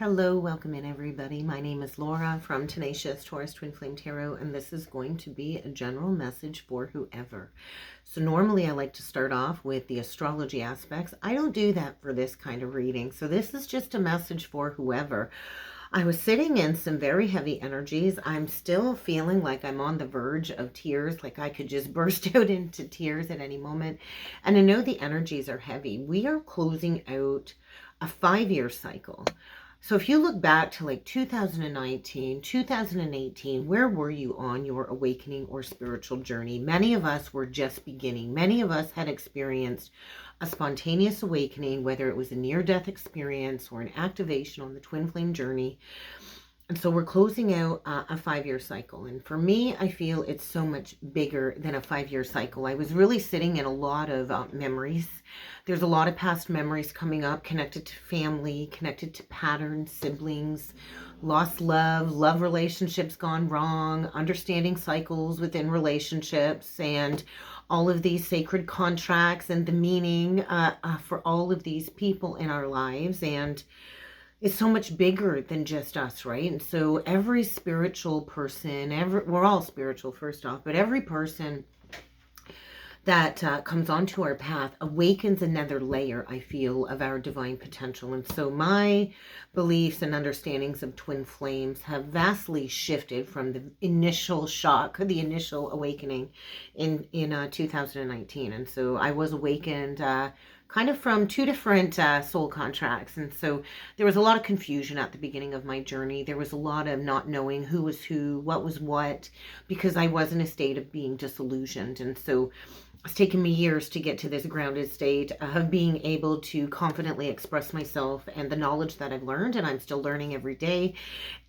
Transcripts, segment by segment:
Hello, welcome in everybody. My name is Laura from Tenacious Taurus Twin Flame Tarot, and this is going to be a general message for whoever. So normally I like to start off with the astrology aspects. I don't do that for this kind of reading. So this is just a message for whoever. I was sitting in some very heavy energies. I'm still feeling like I'm on the verge of tears, like I could just burst out into tears at any moment. And I know the energies are heavy. We are closing out a 5-year cycle. So if you look back to like 2019, 2018, where were you on your awakening or spiritual journey? Many of us were just beginning. Many of us had experienced a spontaneous awakening, whether it was a near-death experience or an activation on the twin flame journey. And so we're closing out a 5-year cycle. And for me, I feel it's so much bigger than a 5-year cycle. I was really sitting in a lot of memories. There's a lot of past memories coming up connected to family, connected to patterns, siblings, lost love relationships gone wrong, understanding cycles within relationships, and all of these sacred contracts and the meaning for all of these people in our lives. And it's so much bigger than just us, right? And so every spiritual person, we're all spiritual first off, but every person that comes onto our path awakens another layer, I feel, of our divine potential. And so my beliefs and understandings of twin flames have vastly shifted from the initial shock, the initial awakening in 2019. And so I was awakened kind of from two different soul contracts. And so there was a lot of confusion at the beginning of my journey. There was a lot of not knowing who was who, what was what, because I was in a state of being disillusioned. And so it's taken me years to get to this grounded state of being able to confidently express myself and the knowledge that I've learned, and I'm still learning every day.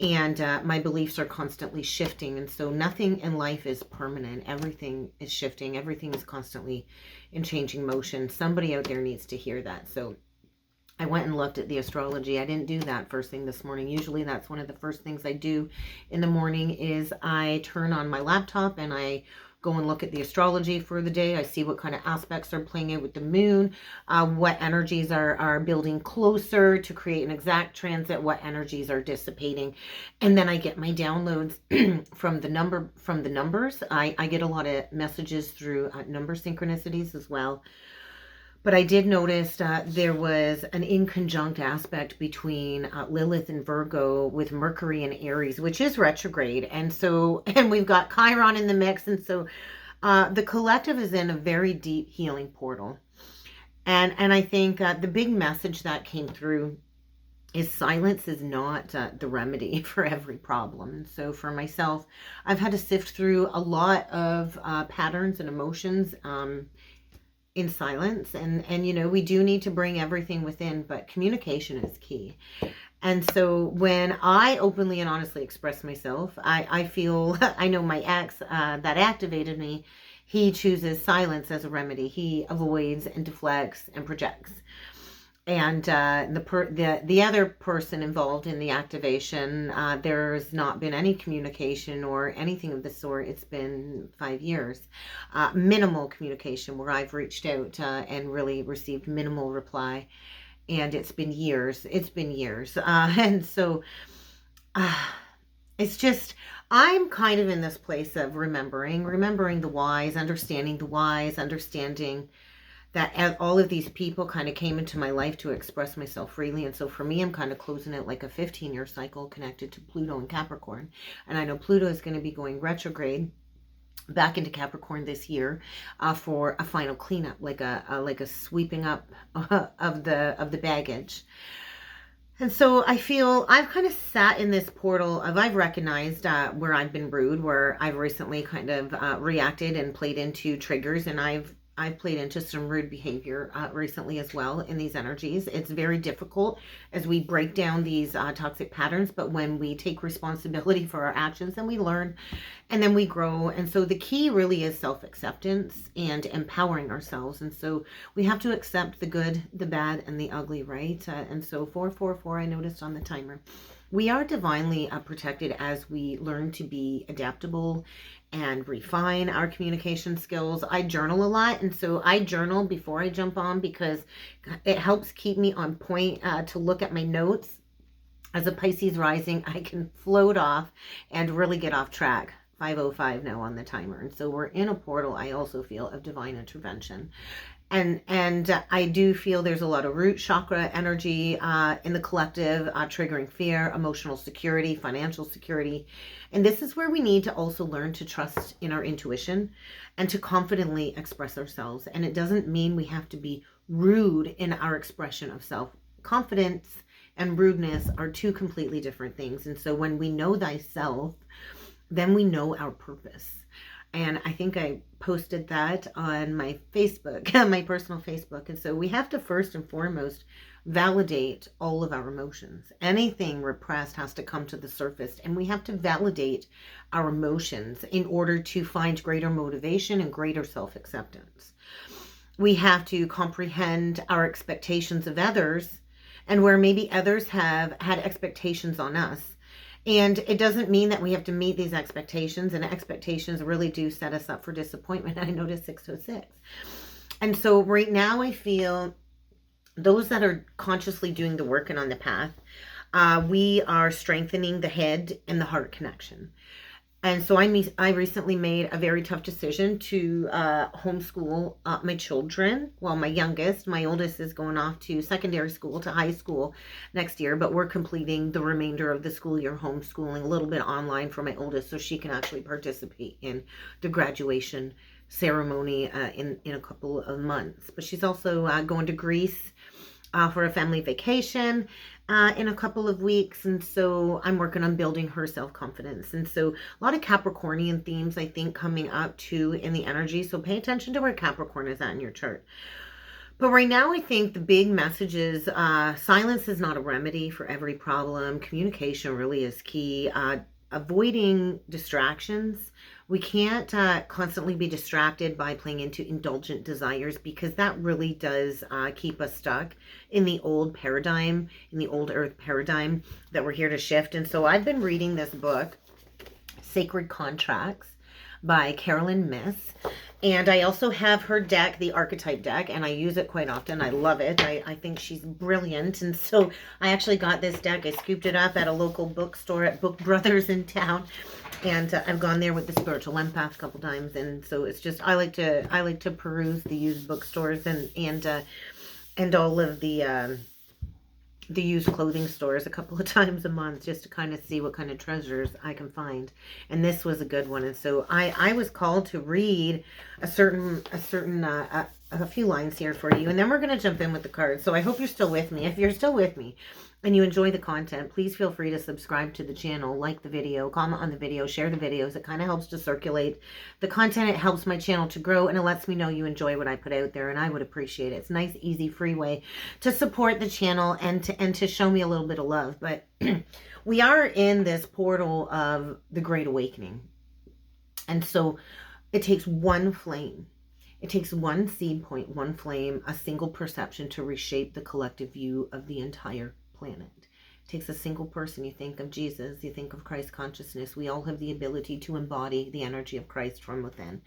And my beliefs are constantly shifting. And so nothing in life is permanent. Everything is shifting. Everything is constantly in changing motion. Somebody out there needs to hear that. So I went and looked at the astrology. I didn't do that first thing this morning. Usually that's one of the first things I do in the morning is I turn on my laptop and I go and look at the astrology for the day. I see what kind of aspects are playing out with the moon, what energies are building closer to create an exact transit, what energies are dissipating. And then I get my downloads from the numbers. I get a lot of messages through number synchronicities as well. But I did notice there was an inconjunct aspect between Lilith and Virgo with Mercury and Aries, which is retrograde. And so, and we've got Chiron in the mix. And so the collective is in a very deep healing portal. And I think the big message that came through is silence is not the remedy for every problem. And so for myself, I've had to sift through a lot of patterns and emotions in silence, and you know, we do need to bring everything within, but communication is key. And so when I openly and honestly express myself, I feel I know my ex that activated me, he chooses silence as a remedy. He avoids and deflects and projects. And the other person involved in the activation, there's not been any communication or anything of the sort. It's been 5 years. Minimal communication where I've reached out and really received minimal reply. And it's been years. It's been years. And so it's just, I'm kind of in this place of remembering the whys, understanding the whys, understanding that all of these people kind of came into my life to express myself freely. And so for me, I'm kind of closing it like a 15-year cycle connected to Pluto and Capricorn. And I know Pluto is going to be going retrograde back into Capricorn this year for a final cleanup, like a sweeping up of the baggage. And so I feel I've kind of sat in this portal of, I've recognized where I've been rude, where I've recently kind of reacted and played into triggers, and I've played into some rude behavior recently as well in these energies. It's very difficult as we break down these toxic patterns, but when we take responsibility for our actions, then we learn and then we grow. And so the key really is self-acceptance and empowering ourselves. And so we have to accept the good, the bad, and the ugly, right? And so 444, I noticed on the timer. We are divinely protected as we learn to be adaptable and refine our communication skills. I journal a lot, and so I journal before I jump on because it helps keep me on point to look at my notes As a Pisces rising, I can float off and really get off track. 5:05 now on the timer. And so we're in a portal, I also feel, of divine intervention. And I do feel there's a lot of root chakra energy in the collective, triggering fear, emotional security, financial security. And this is where we need to also learn to trust in our intuition and to confidently express ourselves. And it doesn't mean we have to be rude in our expression of self. Confidence and rudeness are two completely different things. And so when we know thyself, then we know our purpose. And I think I posted that on my Facebook, my personal Facebook. And so we have to first and foremost validate all of our emotions. Anything repressed has to come to the surface, and we have to validate our emotions in order to find greater motivation and greater self-acceptance. We have to comprehend our expectations of others, and where maybe others have had expectations on us. And it doesn't mean that we have to meet these expectations, and expectations really do set us up for disappointment. I noticed 606. And so right now I feel those that are consciously doing the work and on the path, we are strengthening the head and the heart connection. And so I recently made a very tough decision to homeschool my children. Well, my youngest, my oldest is going off to secondary school, to high school next year, but we're completing the remainder of the school year homeschooling, a little bit online for my oldest, so she can actually participate in the graduation ceremony in a couple of months. But she's also going to Greece for a family vacation in a couple of weeks. And so I'm working on building her self-confidence. And so a lot of Capricornian themes, I think, coming up too in the energy. So pay attention to where Capricorn is at in your chart. But right now, I think the big message is silence is not a remedy for every problem. Communication really is key. Avoiding distractions. We can't constantly be distracted by playing into indulgent desires, because that really does keep us stuck in the old paradigm, in the old earth paradigm that we're here to shift. And so I've been reading this book, Sacred Contracts by Carolyn Myss. And I also have her deck, the Archetype deck, and I use it quite often. I love it. I think she's brilliant. And so I actually got this deck. I scooped it up at a local bookstore at Book Brothers in town. And I've gone there with the Spiritual Empath a couple times. And so it's just, I like to peruse the used bookstores and all of the used clothing stores a couple of times a month, just to kind of see what kind of treasures I can find. And this was a good one. And so I was called to read a few lines here for you, and then we're going to jump in with the cards. So I hope you're still with me. If you're still with me and you enjoy the content, please feel free to subscribe to the channel, like the video, comment on the video, share the videos. It kind of helps to circulate the content. It helps my channel to grow, and it lets me know you enjoy what I put out there, and I would appreciate it. It's a nice, easy, free way to support the channel and to show me a little bit of love. But we are in this portal of the Great Awakening. And so it takes one flame. It takes one seed point, one flame, a single perception to reshape the collective view of the entire planet. It takes a single person. You think of Jesus, you think of Christ consciousness. We all have the ability to embody the energy of Christ from within.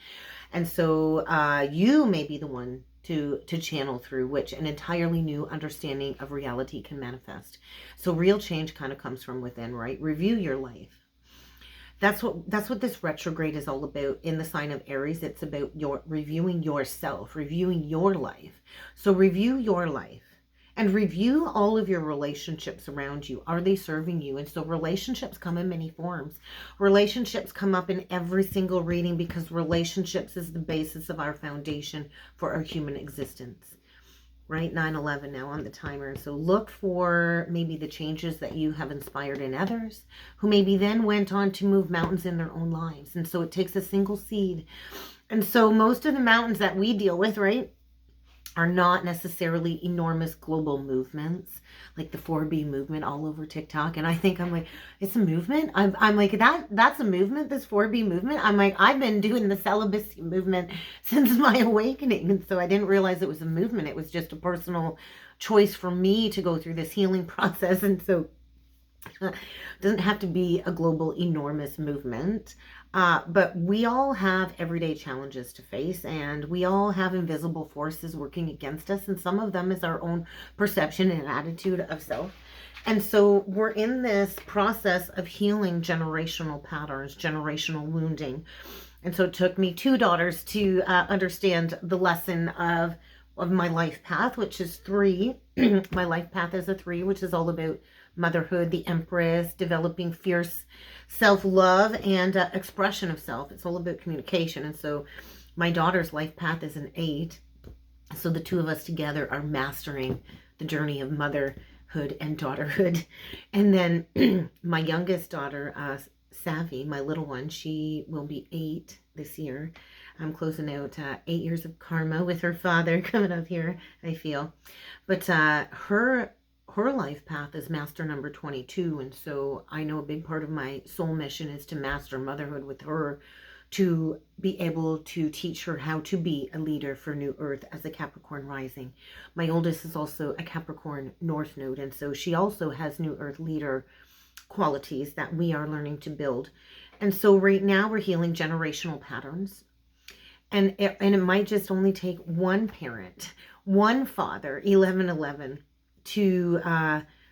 And so you may be the one to channel through which an entirely new understanding of reality can manifest. So real change kind of comes from within, right? Review your life. That's what this retrograde is all about in the sign of Aries. It's about reviewing yourself, reviewing your life. So review your life and review all of your relationships around you. Are they serving you? And so relationships come in many forms. Relationships come up in every single reading, because relationships is the basis of our foundation for our human existence. Right, 9/11 now on the timer. So look for maybe the changes that you have inspired in others, who maybe then went on to move mountains in their own lives. And so it takes a single seed. And so most of the mountains that we deal with, right, are not necessarily enormous global movements, like the 4B movement all over TikTok. And I think, I'm like, it's a movement? I'm like, that's a movement, this 4B movement? I'm like, I've been doing the celibacy movement since my awakening. And so I didn't realize it was a movement. It was just a personal choice for me to go through this healing process. And so Doesn't have to be a global, enormous movement. But we all have everyday challenges to face, and we all have invisible forces working against us, and some of them is our own perception and attitude of self. And so we're in this process of healing generational patterns, generational wounding. And so it took me 2 daughters to understand the lesson of my life path, which is 3. My life path is a 3, which is all about motherhood, the Empress, developing fierce self-love and expression of self. It's all about communication. And so my daughter's life path is an 8. So the 2 of us together are mastering the journey of motherhood and daughterhood. And then my youngest daughter, Savvy, my little one, she will be 8 this year. I'm closing out 8 years of karma with her father coming up here, I feel. But her life path is master number 22. And so I know a big part of my soul mission is to master motherhood with her, to be able to teach her how to be a leader for New Earth as a Capricorn rising. My oldest is also a Capricorn North Node. And so she also has New Earth leader qualities that we are learning to build. And so right now we're healing generational patterns. And it might just only take one parent, one father, 1111, to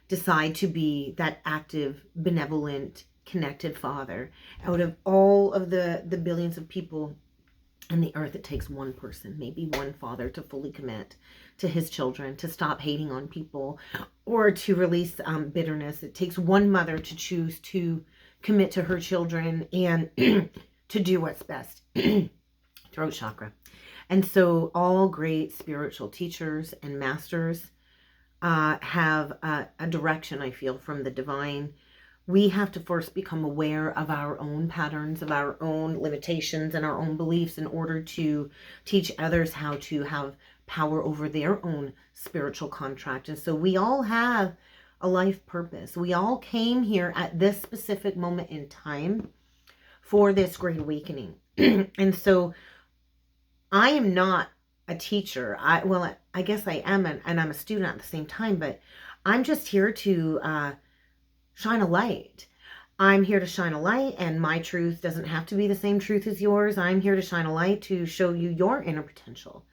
decide to be that active, benevolent, connected father. Out of all of the billions of people on the earth, it takes one person, maybe one father, to fully commit to his children, to stop hating on people, or to release bitterness. It takes one mother to choose to commit to her children and to do what's best. Throat chakra. And so all great spiritual teachers and masters have a direction, I feel, from the divine. We have to first become aware of our own patterns, of our own limitations and our own beliefs in order to teach others how to have power over their own spiritual contract. And so we all have a life purpose. We all came here at this specific moment in time for this great awakening. And so I am not a teacher. I guess I am, and I'm a student at the same time, but I'm just here to shine a light. I'm here to shine a light, and my truth doesn't have to be the same truth as yours. I'm here to shine a light to show you your inner potential.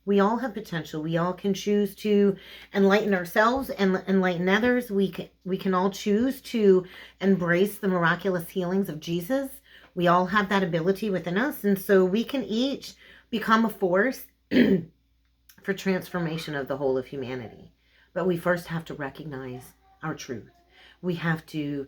We all have potential. We all can choose to enlighten ourselves and enlighten others. We can all choose to embrace the miraculous healings of Jesus. We all have that ability within us, and so we can each become a force for transformation of the whole of humanity. But we first have to recognize our truth. We have to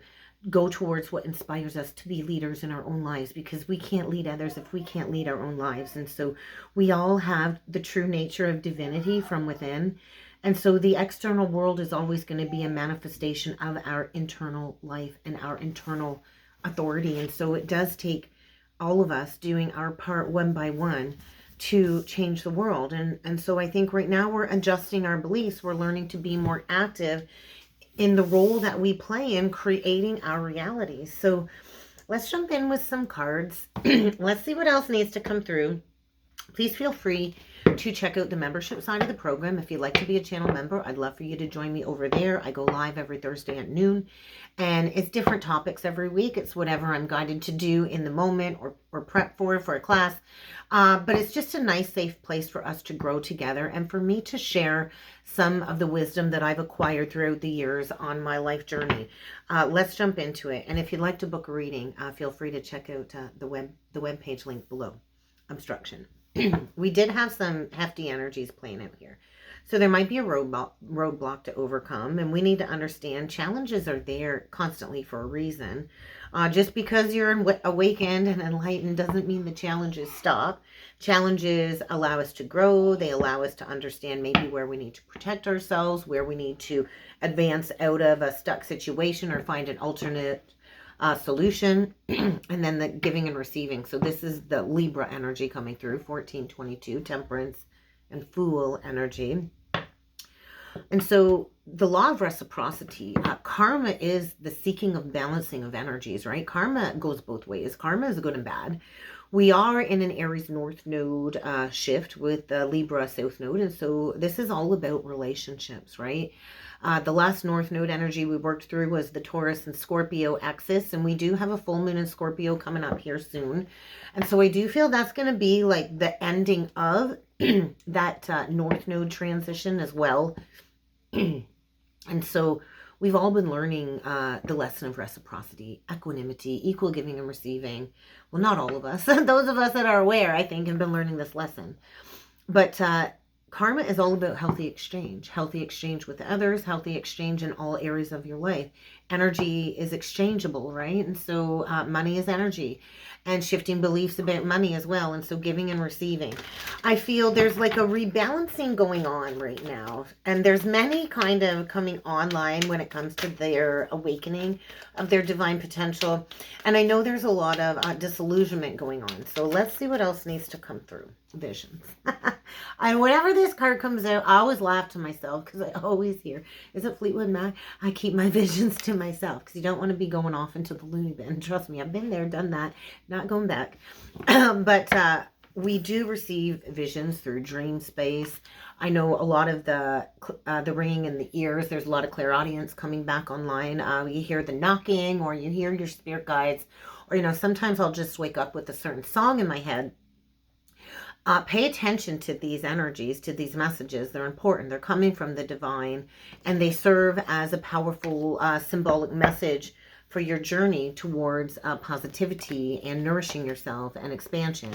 go towards what inspires us to be leaders in our own lives, because we can't lead others if we can't lead our own lives. And so we all have the true nature of divinity from within. And so the external world is always going to be a manifestation of our internal life and our internal authority. And so it does take all of us doing our part one by one to change the world. And so I think right now we're adjusting our beliefs. We're learning to be more active in the role that we play in creating our realities. So let's jump in with some cards. Let's see what else needs to come through. Please feel free to check out the membership side of the program. If you'd like to be a channel member, I'd love for you to join me over there. I go live every Thursday at noon, and it's different topics every week. It's whatever I'm guided to do in the moment or prep for a class. But it's just a nice, safe place for us to grow together and for me to share some of the wisdom that I've acquired throughout the years on my life journey. Let's jump into it. And if you'd like to book a reading, feel free to check out the web page link below. Obstruction. We did have some hefty energies playing out here. So there might be a roadblock to overcome, and we need to understand challenges are there constantly for a reason. Just because you're awakened and enlightened doesn't mean the challenges stop. Challenges allow us to grow. They allow us to understand maybe where we need to protect ourselves, where we need to advance out of a stuck situation or find an alternate solution. And then the giving and receiving. So this is the Libra energy coming through, 1422, Temperance and Fool energy. And so the law of reciprocity, karma is the seeking of balancing of energies, right? Karma goes both ways. Karma is good and bad. We are in an Aries North Node shift with the Libra South Node. And so this is all about relationships, right? The last North Node energy we worked through was the Taurus and Scorpio axis, and we do have a full moon in Scorpio coming up here soon. And so I do feel that's going to be like the ending of that North Node transition as well. And so we've all been learning the lesson of reciprocity, equanimity, equal giving and receiving. Well, not all of us. Those of us that are aware, I think, have been learning this lesson. But karma is all about healthy exchange with others, healthy exchange in all areas of your life. Energy is exchangeable, right? And so money is energy, and shifting beliefs about money as well. And so giving and receiving. I feel there's like a rebalancing going on right now. And there's many kind of coming online when it comes to their awakening of their divine potential. And I know there's a lot of disillusionment going on. So let's see what else needs to come through. Visions. And whenever this card comes out, I always laugh to myself because I always hear, is it Fleetwood Mac? I keep my visions to myself because you don't want to be going off into the loony bin. Trust me, I've been there, done that, not going back. But we do receive visions through dream space. I know a lot of the ringing in the ears. There's a lot of clairaudience coming back online. You hear the knocking, or you hear your spirit guides, or sometimes I'll just wake up with a certain song in my head. Pay attention to these energies, to these messages. They're important. They're coming from the divine, and they serve as a powerful symbolic message for your journey towards positivity and nourishing yourself and expansion.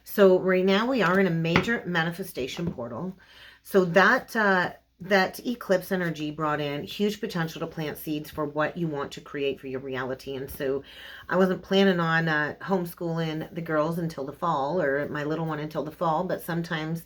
So right now we are in a major manifestation portal. So that eclipse energy brought in huge potential to plant seeds for what you want to create for your reality. And so I wasn't planning on homeschooling the girls until the fall, or my little one until the fall, but sometimes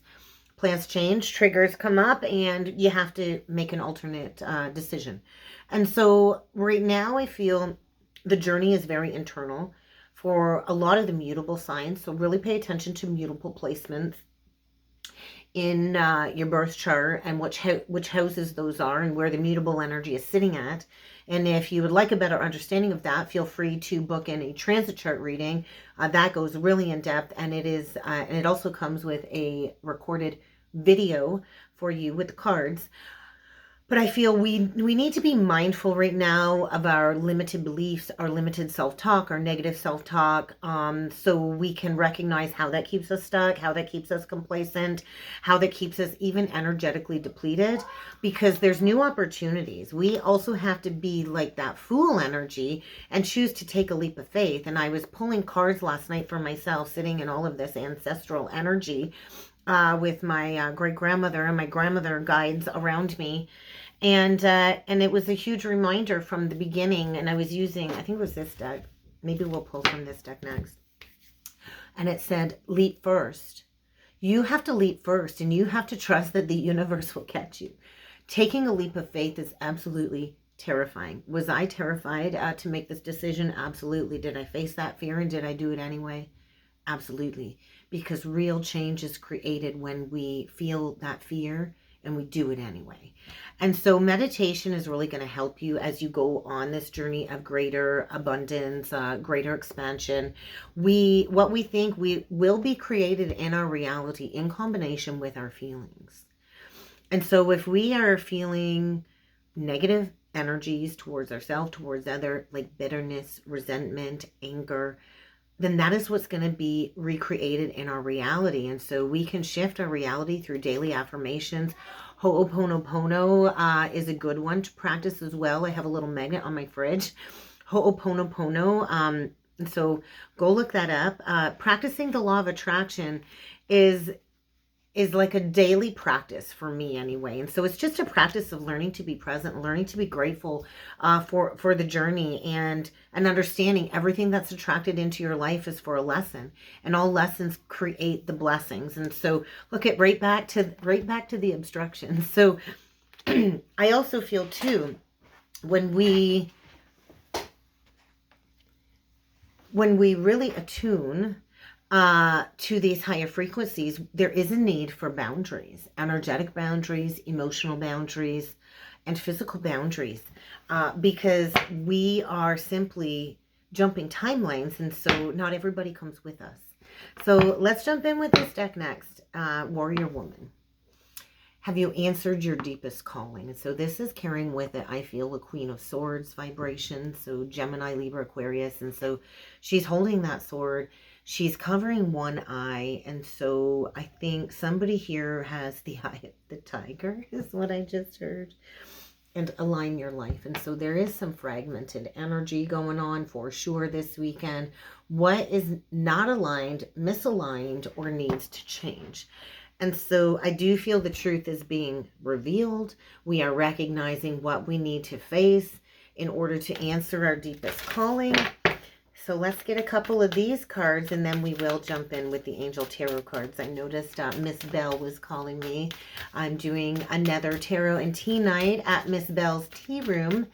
plans change, triggers come up, and you have to make an alternate decision. And so right now I feel the journey is very internal for a lot of the mutable signs. So really pay attention to mutable placements in your birth chart, and which houses those are, and where the mutable energy is sitting at. And if you would like a better understanding of that, feel free to book in a transit chart reading. That goes really in depth, and it also comes with a recorded video for you with the cards. But I feel we need to be mindful right now of our limited beliefs, our limited self-talk, our negative self-talk, so we can recognize how that keeps us stuck, how that keeps us complacent, how that keeps us even energetically depleted, because there's new opportunities. We also have to be like that fool energy and choose to take a leap of faith. And I was pulling cards last night for myself, sitting in all of this ancestral energy with my great-grandmother and my grandmother guides around me. And it was a huge reminder from the beginning. And I was using, I think it was this deck. Maybe we'll pull from this deck next. And it said, leap first. You have to leap first, and you have to trust that the universe will catch you. Taking a leap of faith is absolutely terrifying. Was I terrified to make this decision? Absolutely. Did I face that fear, and did I do it anyway? Absolutely. Because real change is created when we feel that fear and we do it anyway. And so meditation is really going to help you as you go on this journey of greater abundance, greater expansion. What we think we will be created in our reality in combination with our feelings. And so if we are feeling negative energies towards ourselves, towards other, like bitterness, resentment, anger, then that is what's going to be recreated in our reality. And so we can shift our reality through daily affirmations. Ho'oponopono is a good one to practice as well. I have a little magnet on my fridge. Ho'oponopono. And so go look that up. Practicing the law of attraction is like a daily practice for me anyway. And so it's just a practice of learning to be present, learning to be grateful for the journey, and understanding everything that's attracted into your life is for a lesson, and all lessons create the blessings. And so look at right back to the obstructions. So I also feel too, when we really attune to these higher frequencies, there is a need for boundaries, energetic boundaries, emotional boundaries, and physical boundaries, because we are simply jumping timelines, and so not everybody comes with us. So let's jump in with this deck next, Warrior Woman. Have you answered your deepest calling? And so this is carrying with it, I feel, a Queen of Swords vibration. So Gemini, Libra, Aquarius. And so she's holding that sword. She's covering one eye. And so I think somebody here has the eye of the tiger is what I just heard. And align your life. And so there is some fragmented energy going on for sure this weekend. What is not aligned, misaligned, or needs to change? And so I do feel the truth is being revealed. We are recognizing what we need to face in order to answer our deepest calling. So let's get a couple of these cards and then we will jump in with the Angel Tarot cards. I noticed Miss Bell was calling me. I'm doing another Tarot and Tea night at Miss Bell's Tea Room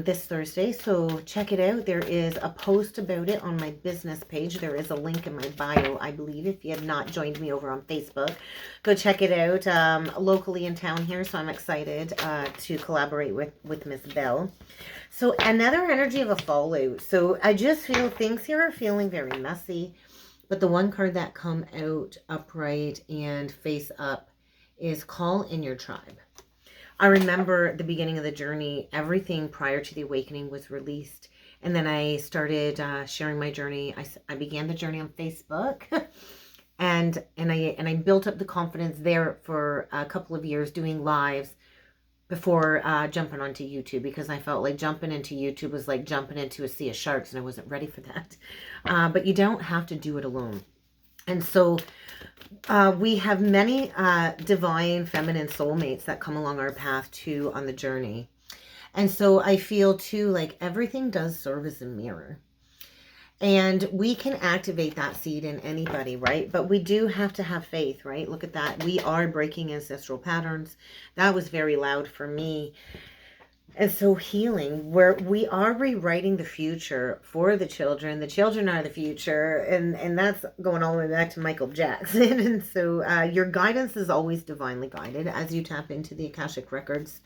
this Thursday, so check it out. There is a post about it on my business page. There is a link in my bio, I believe, if you have not joined me over on Facebook. Go check it out. Locally in town here, so I'm excited to collaborate with Miss Bell. So another energy of a fallout. So I just feel things here are feeling very messy, but the one card that come out upright and face up is call in your tribe. I remember the beginning of the journey, everything prior to the awakening was released. And then I started sharing my journey. I began the journey on Facebook and I built up the confidence there for a couple of years doing lives before jumping onto YouTube, because I felt like jumping into YouTube was like jumping into a sea of sharks and I wasn't ready for that. But you don't have to do it alone. And so we have many divine feminine soulmates that come along our path too on the journey. And so I feel too like everything does serve as a mirror. And we can activate that seed in anybody, right? But we do have to have faith, right? Look at that. We are breaking ancestral patterns. That was very loud for me. And so healing, where we are rewriting the future for the children. The children are the future. And that's going all the way back to Michael Jackson. And so your guidance is always divinely guided as you tap into the Akashic Records.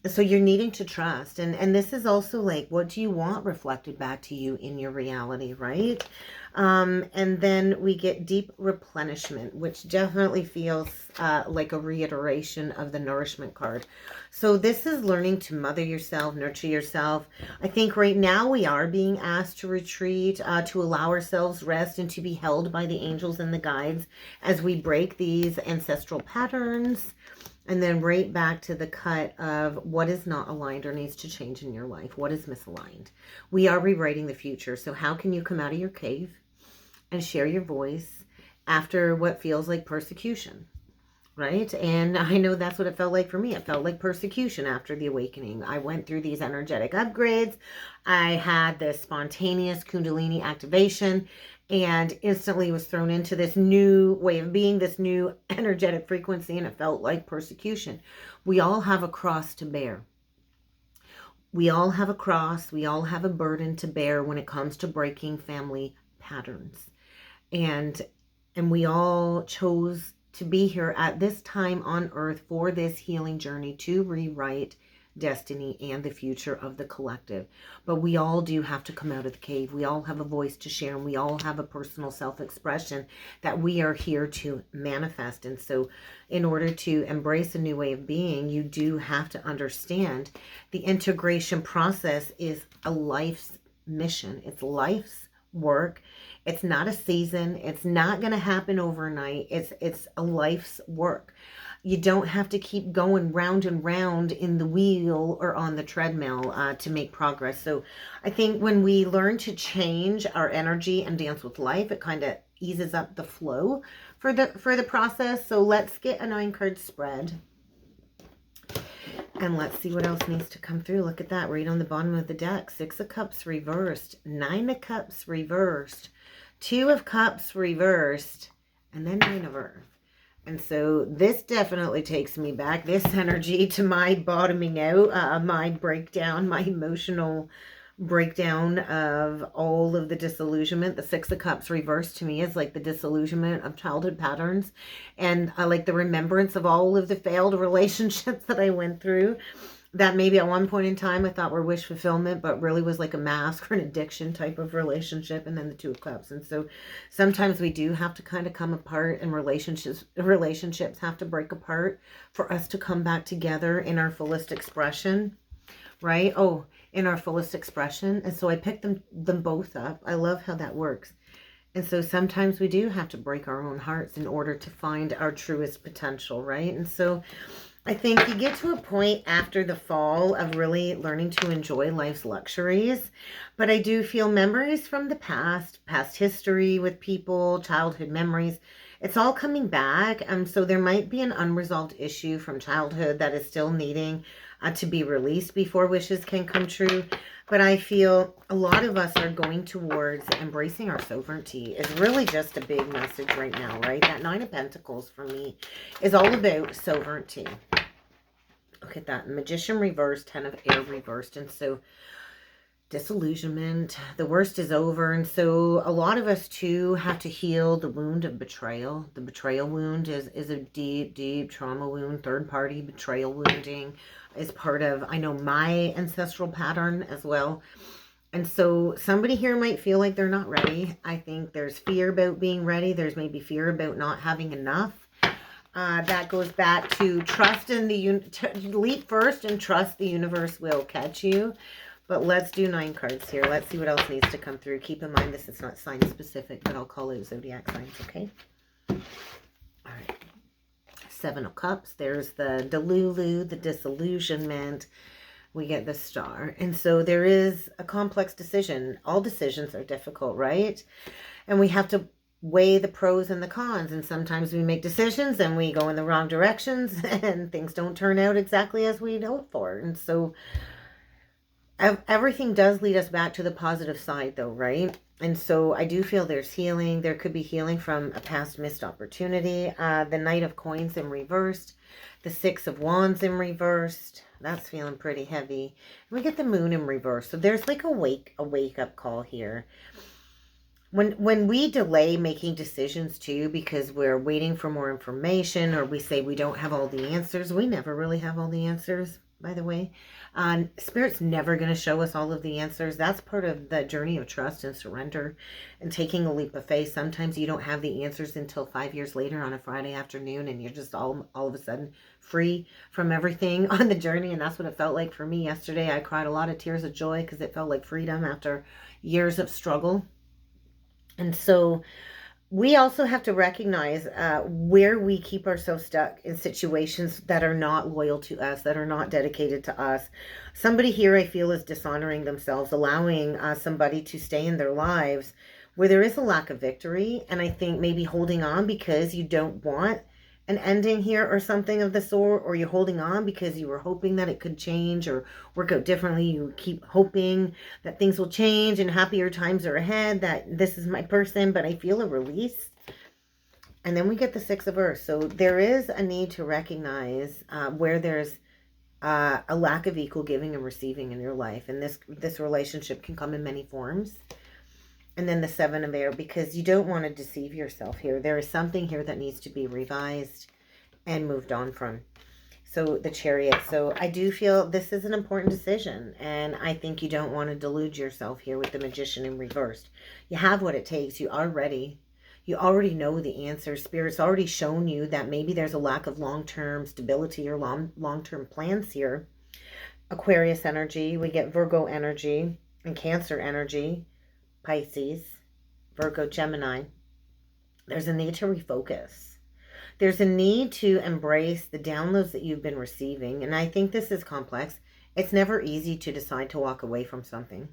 So you're needing to trust. And this is also like, what do you want reflected back to you in your reality, right? And then we get deep replenishment, which definitely feels like a reiteration of the nourishment card. So this is learning to mother yourself, nurture yourself. I think right now we are being asked to retreat, to allow ourselves rest and to be held by the angels and the guides as we break these ancestral patterns. And then right back to the cut of what is not aligned or needs to change in your life. What is misaligned? We are rewriting the future. So how can you come out of your cave and share your voice after what feels like persecution, right? And I know that's what it felt like for me. It felt like persecution after the awakening. I went through these energetic upgrades. I had this spontaneous Kundalini activation and instantly was thrown into this new way of being, this new energetic frequency, and it felt like persecution. We all have a cross to bear. We all have a cross. We all have a burden to bear when it comes to breaking family patterns. And we all chose to be here at this time on earth for this healing journey to rewrite destiny and the future of the collective. But we all do have to come out of the cave. We all have a voice to share, and we all have a personal self-expression that we are here to manifest. And so in order to embrace a new way of being, you do have to understand the integration process is a life's mission. It's life's work. It's not a season. It's not going to happen overnight. It's a life's work. You don't have to keep going round and round in the wheel or on the treadmill to make progress. So I think when we learn to change our energy and dance with life, it kind of eases up the flow for the process. So let's get a 9-card spread. And let's see what else needs to come through. Look at that, right on the bottom of the deck. 6 of Cups reversed, 9 of Cups reversed, 2 of Cups reversed, and then 9 of Earth. And so this definitely takes me back, this energy, to my bottoming out, my breakdown, my emotional breakdown of all of the disillusionment. The 6 of Cups reversed to me is like the disillusionment of childhood patterns and like the remembrance of all of the failed relationships that I went through. that maybe at one point in time I thought were wish fulfillment, but really was like a mask or an addiction type of relationship. And then the Two of Cups. And so sometimes we do have to kind of come apart, and relationships have to break apart for us to come back together in our fullest expression, right? Oh, in our fullest expression. And so I picked them both up. I love how that works. And so sometimes we do have to break our own hearts in order to find our truest potential, right? And so I think you get to a point after the fall of really learning to enjoy life's luxuries. But I do feel memories from the past history with people, childhood memories, it's all coming back. So there might be an unresolved issue from childhood that is still needing to be released before wishes can come true. But I feel a lot of us are going towards embracing our sovereignty is really just a big message right now, right? That Nine of Pentacles for me is all about sovereignty. Look at that. Magician reversed, Ten of Air reversed. And so disillusionment, the worst is over. And so a lot of us too have to heal the wound of betrayal. The betrayal wound is a deep trauma wound. Third party betrayal wounding is part of, I know, my ancestral pattern as well. And so somebody here might feel like they're not ready. I think there's fear about being ready. There's maybe fear about not having enough. That goes back to trust in the leap first and trust the universe will catch you. But let's do 9 cards here. Let's see what else needs to come through. Keep in mind this is not sign specific, but I'll call it zodiac signs, okay? All right. 7 of Cups. There's the delulu, the disillusionment. We get the Star. And so there is a complex decision. All decisions are difficult, right? And we have to weigh the pros and the cons. And sometimes we make decisions and we go in the wrong directions and things don't turn out exactly as we'd hoped for. And so everything does lead us back to the positive side though, right? And so I do feel there's healing. There could be healing from a past missed opportunity. The Knight of Coins in reversed. The 6 of Wands in reversed. That's feeling pretty heavy. And we get the Moon in reverse. So there's like a wake-up call here. When we delay making decisions too because we're waiting for more information, or we say we don't have all the answers, we never really have all the answers, by the way. Spirit's never going to show us all of the answers. That's part of the journey of trust and surrender and taking a leap of faith. Sometimes you don't have the answers until 5 years later on a Friday afternoon, and you're just all of a sudden free from everything on the journey. And that's what it felt like for me yesterday. I cried a lot of tears of joy because it felt like freedom after years of struggle. And so we also have to recognize where we keep ourselves stuck in situations that are not loyal to us, that are not dedicated to us. Somebody here I feel is dishonoring themselves, allowing somebody to stay in their lives where there is a lack of victory. And I think maybe holding on because you don't want an ending here or something of the sort, or you're holding on because you were hoping that it could change or work out differently. You keep hoping that things will change and happier times are ahead, that this is my person, but I feel a release. And then we get the 6 of Earth. So there is a need to recognize where there's a lack of equal giving and receiving in your life. And this relationship can come in many forms. And then the 7 of Air, because you don't want to deceive yourself here. There is something here that needs to be revised and moved on from. So the Chariot. So I do feel this is an important decision. And I think you don't want to delude yourself here with the Magician in reversed. You have what it takes. You are ready. You already know the answers. Spirit's already shown you that maybe there's a lack of long-term stability or long-term plans here. Aquarius energy. We get Virgo energy and Cancer energy. Pisces, Virgo, Gemini. There's a need to refocus. There's a need to embrace the downloads that you've been receiving. And I think this is complex. It's never easy to decide to walk away from something.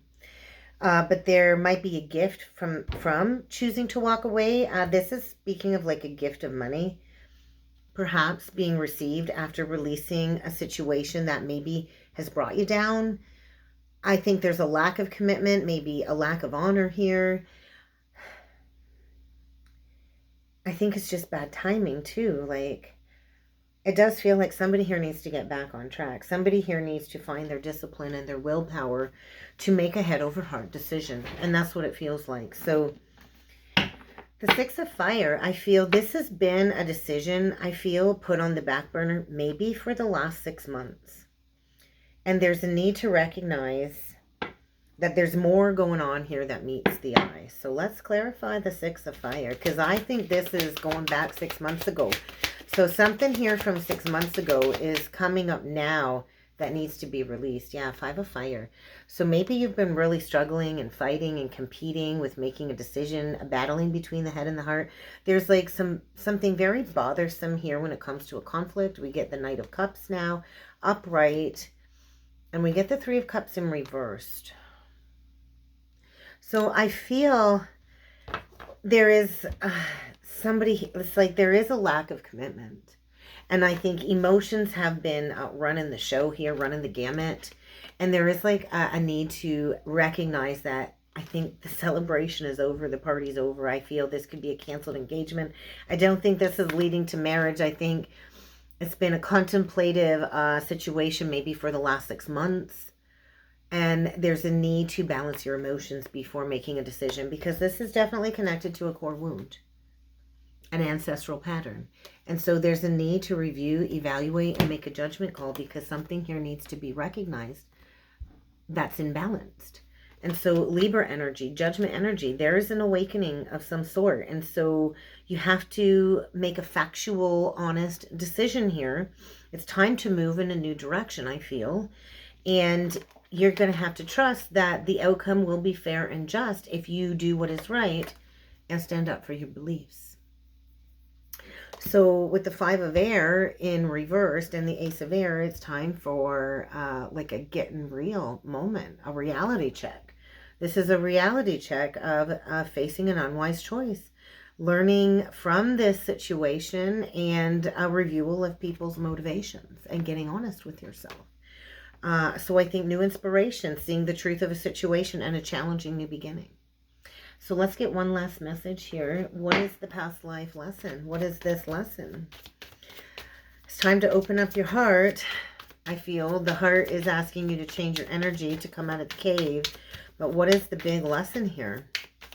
But there might be a gift from choosing to walk away. This is speaking of like a gift of money, perhaps being received after releasing a situation that maybe has brought you down. I think there's a lack of commitment, maybe a lack of honor here. I think it's just bad timing too. Like, it does feel like somebody here needs to get back on track. Somebody here needs to find their discipline and their willpower to make a head over heart decision. And that's what it feels like. So the 6 of Fire, I feel this has been a decision, I feel, put on the back burner maybe for the last 6 months. And there's a need to recognize that there's more going on here that meets the eye. So let's clarify the Six of Fire, because I think this is going back 6 months ago. So something here from 6 months ago is coming up now that needs to be released. Yeah, Five of Fire. So maybe you've been really struggling and fighting and competing with making a decision, battling between the head and the heart. There's like something very bothersome here when it comes to a conflict. We get the Knight of Cups now, upright, and we get the Three of Cups in reversed. So I feel there is somebody, it's like there is a lack of commitment. And I think emotions have been running the show here, running the gamut. And there is like a need to recognize that I think the celebration is over, the party's over. I feel this could be a canceled engagement. I don't think this is leading to marriage. I think it's been a contemplative situation maybe for the last 6 months. And there's a need to balance your emotions before making a decision, because this is definitely connected to a core wound, an ancestral pattern. And so there's a need to review, evaluate, and make a judgment call, because something here needs to be recognized that's imbalanced. And so Libra energy, judgment energy, there is an awakening of some sort. And so you have to make a factual, honest decision here. It's time to move in a new direction, I feel. And you're going to have to trust that the outcome will be fair and just if you do what is right and stand up for your beliefs. So with the Five of Air in reversed and the Ace of Air, it's time for like a getting real moment, a reality check. This is a reality check of facing an unwise choice, learning from this situation, and a review of people's motivations and getting honest with yourself. So I think new inspiration, seeing the truth of a situation, and a challenging new beginning. So let's get one last message here. What is the past life lesson? What is this lesson? It's time to open up your heart. I feel the heart is asking you to change your energy, to come out of the cave. But what is the big lesson here?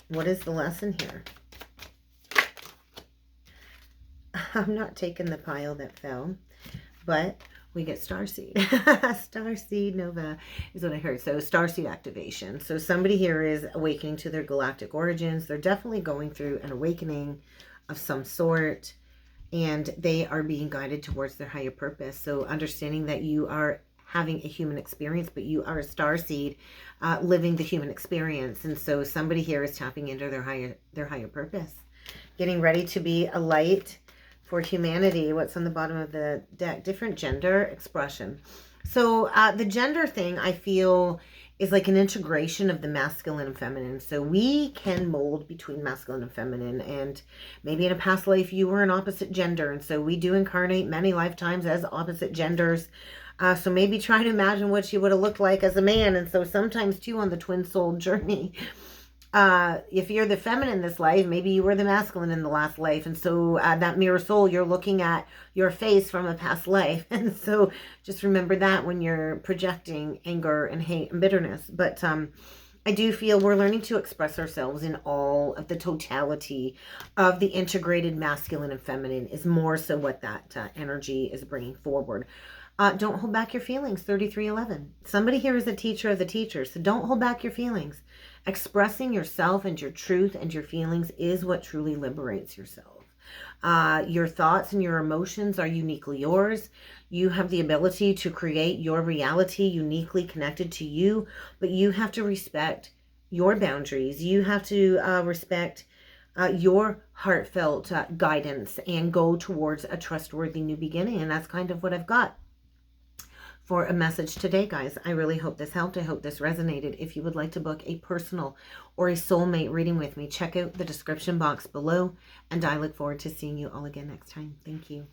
What is the lesson here? I'm not taking the pile that fell, but we get starseed. Starseed nova is what I heard. So starseed activation. So somebody here is awakening to their galactic origins. They're definitely going through an awakening of some sort, and they are being guided towards their higher purpose. So understanding that you are having a human experience, but you are a starseed living the human experience. And so somebody here is tapping into their higher purpose, getting ready to be a light for humanity. What's on the bottom of the deck? Different gender expression. So the gender thing, I feel, is like an integration of the masculine and feminine. So we can mold between masculine and feminine. And maybe in a past life you were an opposite gender. And so we do incarnate many lifetimes as opposite genders. So maybe try to imagine what you would have looked like as a man. And so sometimes too on the twin soul journey, if you're the feminine in this life, maybe you were the masculine in the last life. And so that mirror soul, you're looking at your face from a past life. And so just remember that when you're projecting anger and hate and bitterness. But I do feel we're learning to express ourselves in all of the totality of the integrated masculine and feminine is more so what that energy is bringing forward. Don't hold back your feelings, 3311. Somebody here is a teacher of the teachers, so don't hold back your feelings. Expressing yourself and your truth and your feelings is what truly liberates yourself. Your thoughts and your emotions are uniquely yours. You have the ability to create your reality uniquely connected to you, but you have to respect your boundaries. You have to respect your heartfelt guidance and go towards a trustworthy new beginning. And that's kind of what I've got for a message today, guys. I really hope this helped. I hope this resonated. If you would like to book a personal or a soulmate reading with me, check out the description box below, and I look forward to seeing you all again next time. Thank you.